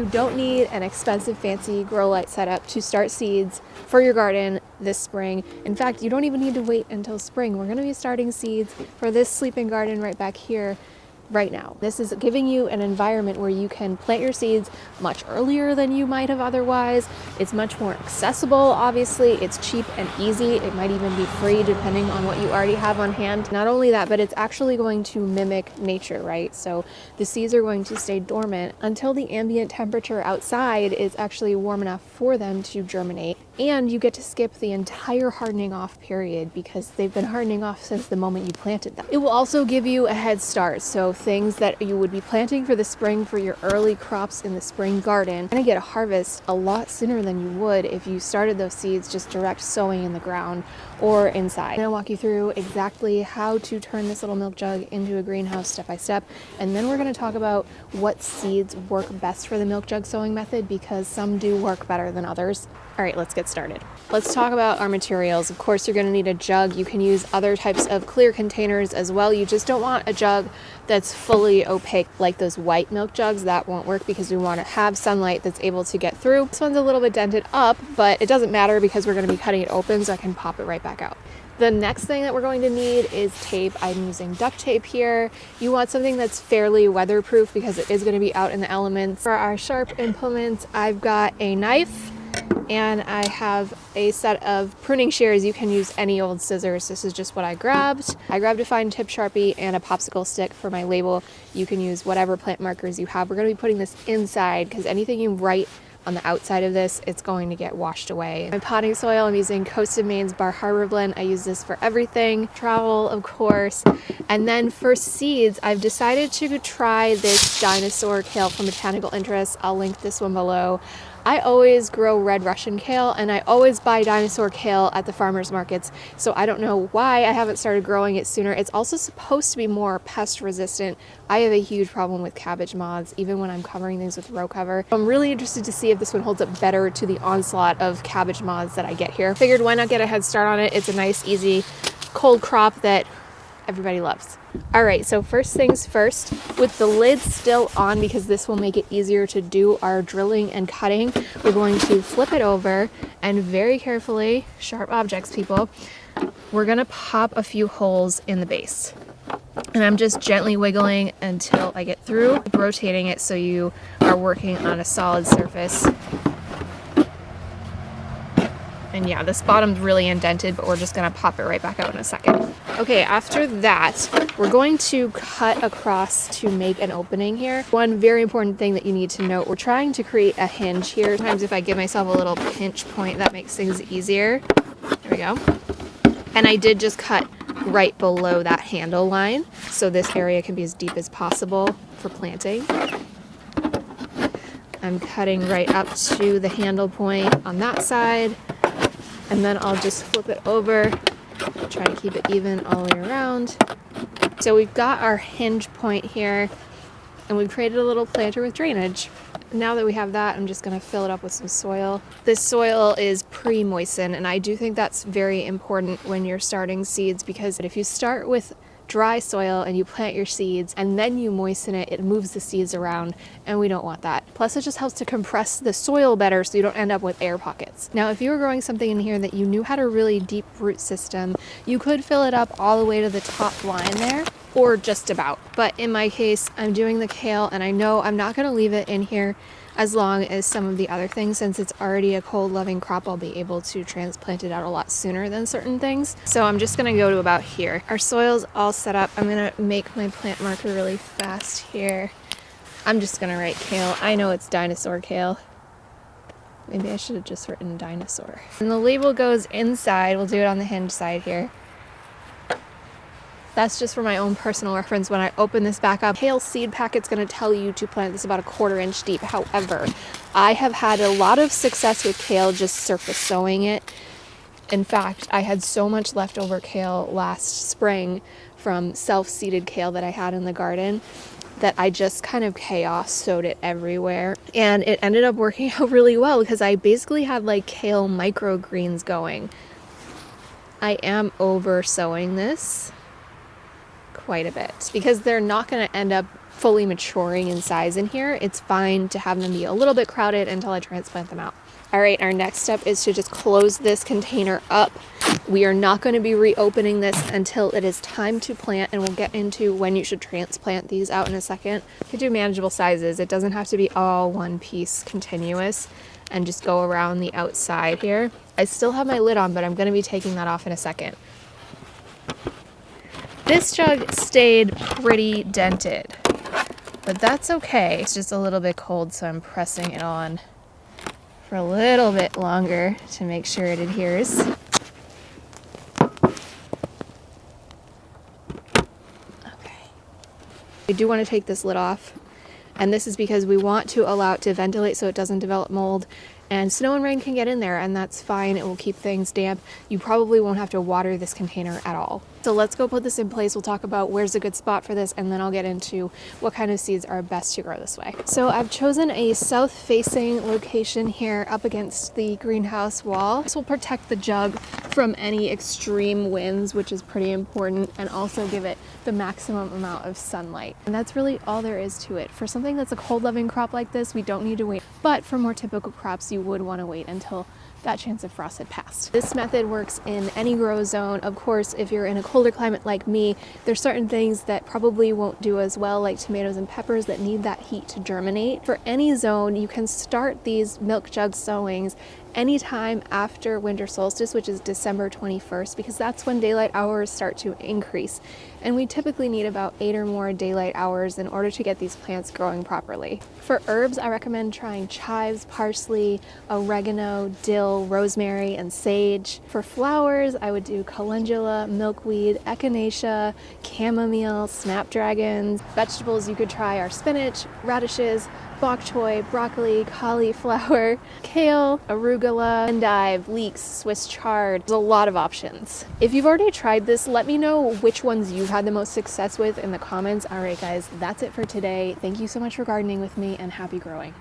You don't need an expensive fancy grow light setup to start seeds for your garden this spring. In fact, you don't even need to wait until spring. We're going to be starting seeds for this sleeping garden right back here right now. This is giving you an environment where you can plant your seeds much earlier than you might have otherwise. It's much more accessible, obviously. It's cheap and easy. It might even be free depending on what you already have on hand. Not only that, but it's actually going to mimic nature, right? So the seeds are going to stay dormant until the ambient temperature outside is actually warm enough for them to germinate. And you get to skip the entire hardening off period because they've been hardening off since the moment you planted them. It will also give you a head start. So things that you would be planting for the spring for your early crops in the spring garden, you're gonna get a harvest a lot sooner than you would if you started those seeds just direct sowing in the ground or inside. I'm gonna walk you through exactly how to turn this little milk jug into a greenhouse step by step, and then we're gonna talk about what seeds work best for the milk jug sowing method because some do work better than others. All right, let's get started. Let's talk about our materials. Of course, you're gonna need a jug. You can use other types of clear containers as well. You just don't want a jug that's fully opaque like those white milk jugs. That won't work because we wanna have sunlight that's able to get through. This one's a little bit dented up, but it doesn't matter because we're gonna be cutting it open so I can pop it right back out. The next thing that we're going to need is tape. I'm using duct tape here. You want something that's fairly weatherproof because it is going to be out in the elements. For our sharp implements, I've got a knife and I have a set of pruning shears. You can use any old scissors. This is just what I grabbed. I grabbed a fine tip Sharpie and a popsicle stick for my label. You can use whatever plant markers you have. We're going to be putting this inside because anything you write on the outside of this, it's going to get washed away. My potting soil, I'm using Coast of Maine's Bar Harbor blend. I use this for everything. Travel, of course. And then for seeds, I've decided to try this DINOSAUR kale from Botanical Interest. I'll link this one below. I always grow red Russian kale and I always buy DINOSAUR kale at the farmers markets, so I don't know why I haven't started growing it sooner. It's also supposed to be more pest resistant. I have a huge problem with cabbage moths even when I'm covering things with row cover. I'm really interested to see if this one holds up better to the onslaught of cabbage moths that I get here. Figured why not get a head start on it. It's a nice easy cold crop that everybody loves. All right, so first things first, with the lid still on because this will make it easier to do our drilling and cutting, we're going to flip it over and very carefully, sharp objects people, we're gonna pop a few holes in the base. And I'm just gently wiggling until I get through, rotating it so you are working on a solid surface. And yeah, this bottom's really indented, but we're just gonna pop it right back out in a second. Okay, after that, we're going to cut across to make an opening here. One very important thing that you need to note, we're trying to create a hinge here. Sometimes if I give myself a little pinch point, that makes things easier. There we go. And I did just cut right below that handle line, so this area can be as deep as possible for planting. I'm cutting right up to the handle point on that side. And then I'll just flip it over, try to keep it even all the way around. So we've got our hinge point here, and we've created a little planter with drainage. Now that we have that, I'm just gonna fill it up with some soil. This soil is pre-moistened, and I do think that's very important when you're starting seeds because if you start with dry soil and you plant your seeds and then you moisten it, it moves the seeds around and we don't want that. Plus it just helps to compress the soil better so you don't end up with air pockets. Now if you were growing something in here that you knew had a really deep root system, you could fill it up all the way to the top line there or just about. But in my case, I'm doing the kale and I know I'm not gonna leave it in here as long as some of the other things. Since it's already a cold loving crop, I'll be able to transplant it out a lot sooner than certain things. So I'm just gonna go to about here. Our soil's all set up. I'm gonna make my plant marker really fast here. I'm just gonna write kale. I know it's DINOSAUR kale. Maybe I should have just written dinosaur. And the label goes inside. We'll do it on the hinge side here. That's just for my own personal reference. When I open this back up, kale seed packet's going to tell you to plant this about 1/4 inch deep. However, I have had a lot of success with kale just surface sowing it. In fact, I had so much leftover kale last spring from self-seeded kale that I had in the garden that I just kind of chaos sowed it everywhere. And it ended up working out really well because I basically had like kale microgreens going. I am over sowing this quite a bit because they're not going to end up fully maturing in size in here, it's fine to have them be a little bit crowded until I transplant them out. All right, our next step is to just close this container up. We are not going to be reopening this until it is time to plant, and we'll get into when you should transplant these out in a second. You can do manageable sizes. It doesn't have to be all one piece continuous, and just go around the outside here. I still have my lid on, but I'm going to be taking that off in a second. This jug stayed pretty dented, but that's okay. It's just a little bit cold, so I'm pressing it on for a little bit longer to make sure it adheres. Okay. We do want to take this lid off, and this is because we want to allow it to ventilate so it doesn't develop mold. And snow and rain can get in there, and that's fine. It will keep things damp. You probably won't have to water this container at all. So let's go put this in place. We'll talk about where's a good spot for this, and then I'll get into what kind of seeds are best to grow this way. So I've chosen a south-facing location here up against the greenhouse wall. This will protect the jug from any extreme winds, which is pretty important, and also give it the maximum amount of sunlight. And that's really all there is to it. For something that's a cold-loving crop like this, we don't need to wait. But for more typical crops, you would want to wait until that chance of frost had passed. This method works in any grow zone. Of course, if you're in a colder climate like me, there's certain things that probably won't do as well, like tomatoes and peppers that need that heat to germinate. For any zone, you can start these milk jug sowings anytime after winter solstice, which is December 21st, because that's when daylight hours start to increase. And we typically need about 8 or more daylight hours in order to get these plants growing properly. For herbs, I recommend trying chives, parsley, oregano, dill, rosemary, and sage. For flowers, I would do calendula, milkweed, echinacea, chamomile, snapdragons. Vegetables you could try are spinach, radishes, bok choy, broccoli, cauliflower, kale, arugula, endive, leeks, Swiss chard. There's a lot of options. If you've already tried this, let me know which ones you've had the most success with in the comments. All right, guys, that's it for today. Thank you so much for gardening with me, and happy growing.